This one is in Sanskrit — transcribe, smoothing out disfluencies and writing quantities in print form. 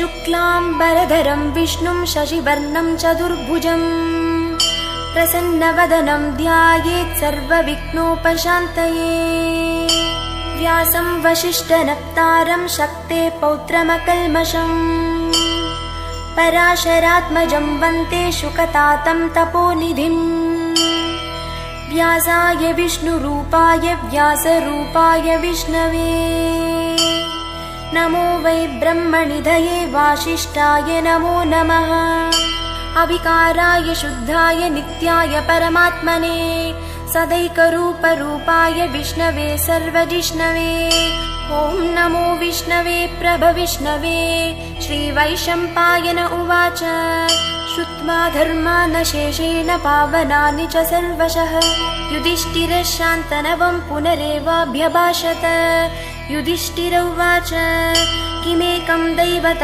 शुक्लाम्बरधरं विष्णुं शशिवर्णं चतुर्भुजं प्रसन्नवदनं ध्यायेत् सर्वविघ्नोपशान्तये। व्यासं वसिष्ठनप्तारं शक्तेः पौत्रमकल्मषम् पराशरात्मजं वन्दे शुकतातं तपोनिधिम्। व्यासाय विष्णुरूपाय व्यासरूपाय विष्णवे नमो वै ब्रह्मनिधये वासिष्ठाय नमो नमः। अविकाराय शुद्धाय नित्याय परमात्मने सदैकरूपरूपाय विष्णवे सर्वजिष्णवे। ॐ नमो विष्णवे प्रभविष्णवे। श्रीवैशम्पायन उवाच श्रुत्वा धर्मान् शेषेण पावनानि च सर्वशः युधिष्ठिरः शान्तनवं पुनरेवाभ्यभाषत। युधिष्ठिर उवाच किमेकं दैवतं